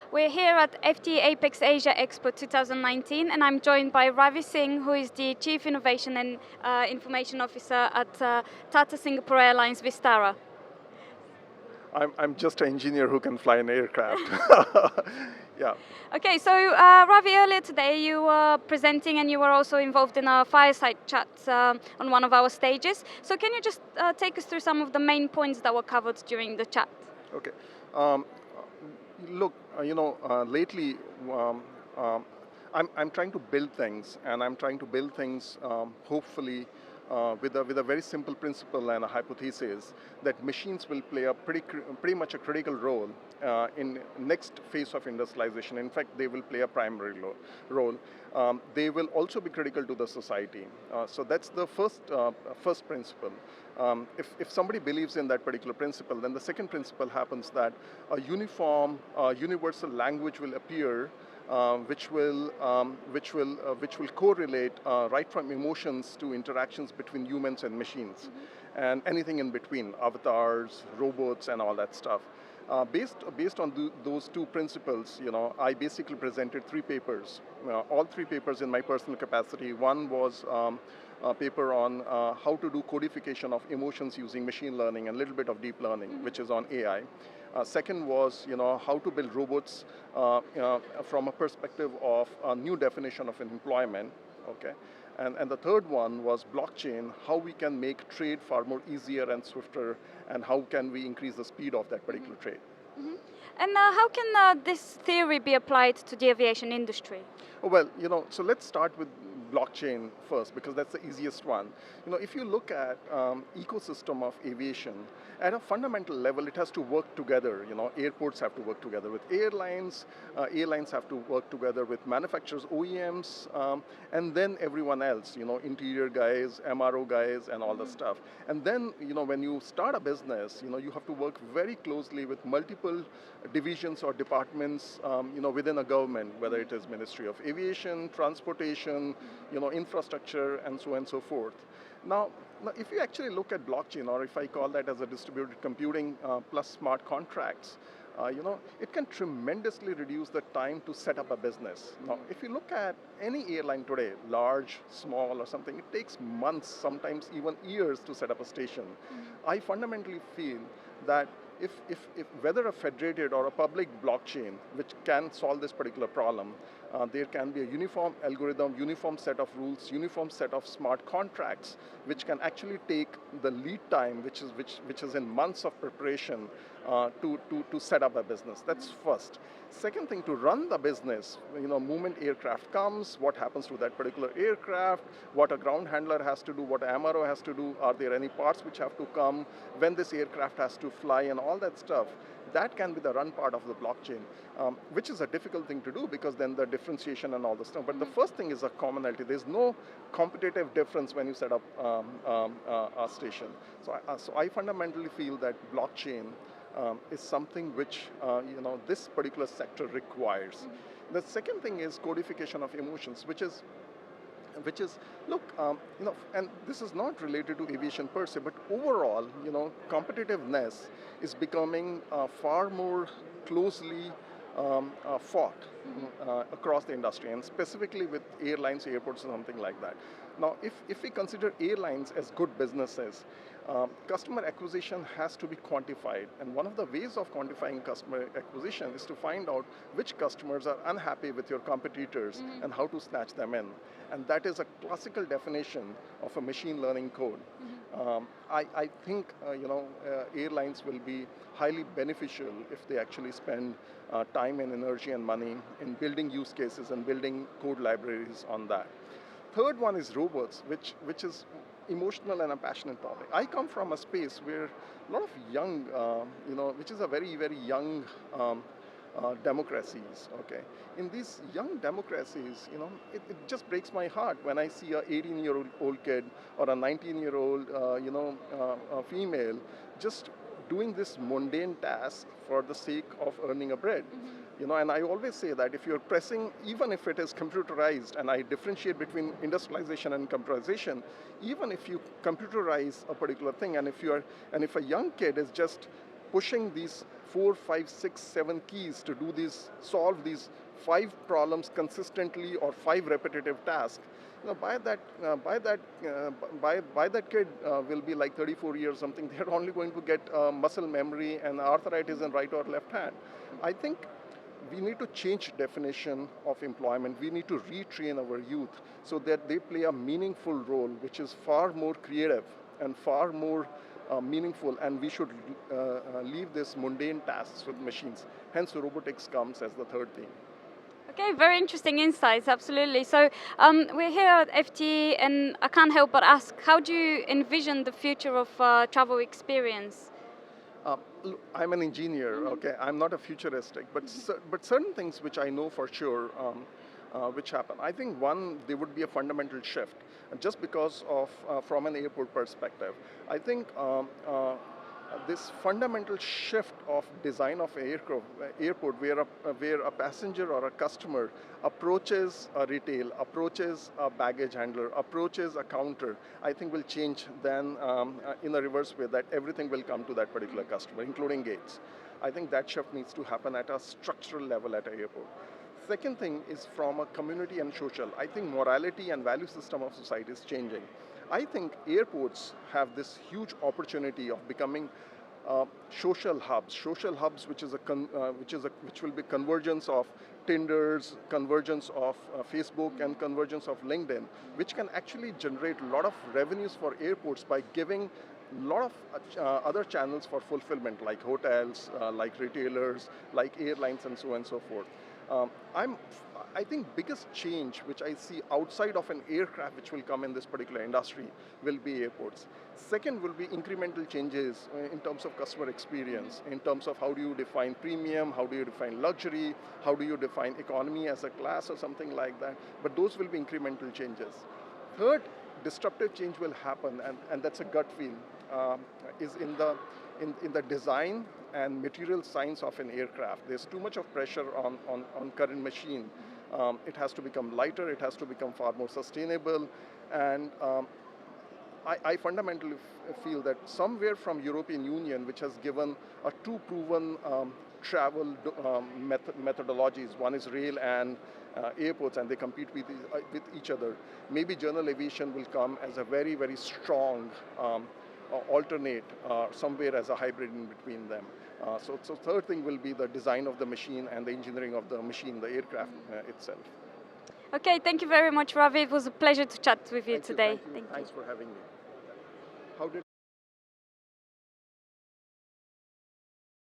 We're here at FTE-APEX Asia Expo 2019, and I'm joined by Ravi Singh, who is the Chief Innovation and Information Officer at Tata Singapore Airlines Vistara. I'm just an engineer who can fly an aircraft. Yeah. Okay, so Ravi, earlier today you were presenting and you were also involved in a fireside chat on one of our stages. So can you just take us through some of the main points that were covered during the chat? Okay. Look, lately um, I'm trying to build things, and I'm trying to build things hopefully with a very simple principle and a hypothesis that machines will play a pretty much a critical role in next phase of industrialization. In fact, they will play a primary role. They will also be critical to the society. So that's the first principle. If somebody believes in that particular principle, then the second principle happens that a uniform, universal language will appear, which will correlate right from emotions to interactions between humans and machines, and anything in between, avatars, robots, and all that stuff. Based on those two principles, I basically presented three papers. All three papers in my personal capacity. One was a paper on how to do codification of emotions using machine learning and a little bit of deep learning, which is on AI. Second was, how to build robots from a perspective of a new definition of employment. Okay. And the third one was blockchain, how we can make trade far more easier and swifter, and how can we increase the speed of that particular trade. Mm-hmm. And how can this theory be applied to the aviation industry? Well, so let's start with blockchain first, because that's the easiest one. If you look at ecosystem of aviation, at a fundamental level, it has to work together. Airports have to work together with airlines, airlines have to work together with manufacturers, OEMs, and then everyone else, interior guys, MRO guys, and all the stuff. And then, when you start a business, you have to work very closely with multiple divisions or departments, within a government, whether it is Ministry of Aviation, Transportation, infrastructure, and so on and so forth. Now, if you actually look at blockchain, or if I call that as a distributed computing plus smart contracts, it can tremendously reduce the time to set up a business. Now, if you look at any airline today, large, small, or something, it takes months, sometimes even years to set up a station. I fundamentally feel that if whether a federated or a public blockchain, which can solve this particular problem, there can be a uniform algorithm, uniform set of rules, uniform set of smart contracts, which can actually take the lead time, which is in months of preparation, to set up a business. That's first. Second thing, to run the business, moment aircraft comes, what happens to that particular aircraft, what a ground handler has to do, what MRO has to do, are there any parts which have to come, when this aircraft has to fly, and all that stuff. That can be the run part of the blockchain, which is a difficult thing to do, because then the differentiation and all the stuff. But the first thing is a commonality. There's no competitive difference when you set up a station. So I fundamentally feel that blockchain is something which this particular sector requires. The second thing is codification of emotions, which is look, and this is not related to aviation per se, but overall, competitiveness is becoming far more closely fought across the industry, and specifically with airlines, airports, or something like that. Now, if we consider airlines as good businesses, customer acquisition has to be quantified, and one of the ways of quantifying customer acquisition is to find out which customers are unhappy with your competitors and how to snatch them in. And that is a classical definition of a machine learning code. I think airlines will be highly beneficial if they actually spend time and energy and money in building use cases and building code libraries on that. Third one is robots, which is emotional and a passionate topic. I come from a space where a lot of young, which is a very, very young democracies, okay? In these young democracies, it just breaks my heart when I see a 18-year-old kid or a 19-year-old, female just doing this mundane task for the sake of earning a bread. And I always say that if you're pressing, even if it is computerized, and I differentiate between industrialization and computerization, even if you computerize a particular thing, and if a young kid is just pushing these 4, 5, 6, 7 keys to do these, solve these 5 problems consistently or 5 repetitive tasks. By that kid will be like 34 years something. They're only going to get muscle memory and arthritis in right or left hand. I think we need to change definition of employment. We need to retrain our youth so that they play a meaningful role, which is far more creative and far more meaningful, and we should leave this mundane tasks with machines. Hence, robotics comes as the third theme. Okay, very interesting insights, absolutely. So we're here at FTE, and I can't help but ask, how do you envision the future of travel experience? Look, I'm an engineer, okay? I'm not a futuristic, but certain things which I know for sure which happen. I think one, there would be a fundamental shift, just because of, from an airport perspective. I think this fundamental shift of design of airport where a passenger or a customer approaches a retail, approaches a baggage handler, approaches a counter, I think will change then in a reverse way, that everything will come to that particular customer, including gates. I think that shift needs to happen at a structural level at an airport. Second thing is from a community and social. I think morality and value system of society is changing. I think airports have this huge opportunity of becoming social hubs, which will be convergence of Tinders, convergence of Facebook, and convergence of LinkedIn, which can actually generate a lot of revenues for airports by giving a lot of other channels for fulfillment, like hotels, like retailers, like airlines, and so on and so forth. I think biggest change which I see outside of an aircraft which will come in this particular industry will be airports. Second will be incremental changes in terms of customer experience, in terms of how do you define premium, how do you define luxury, how do you define economy as a class or something like that. But those will be incremental changes. Third, disruptive change will happen, and that's a gut feel, is in the design and material science of an aircraft. There's too much of pressure on current machine. It has to become lighter, it has to become far more sustainable, and I fundamentally feel that somewhere from European Union, which has given two proven travel methodologies, one is rail and airports, and they compete with each other. Maybe general aviation will come as a very, very strong alternate, somewhere as a hybrid in between them. So third thing will be the design of the machine and the engineering of the machine, the aircraft itself. Okay, thank you very much, Ravi. It was a pleasure to chat with you today. Thanks for having me.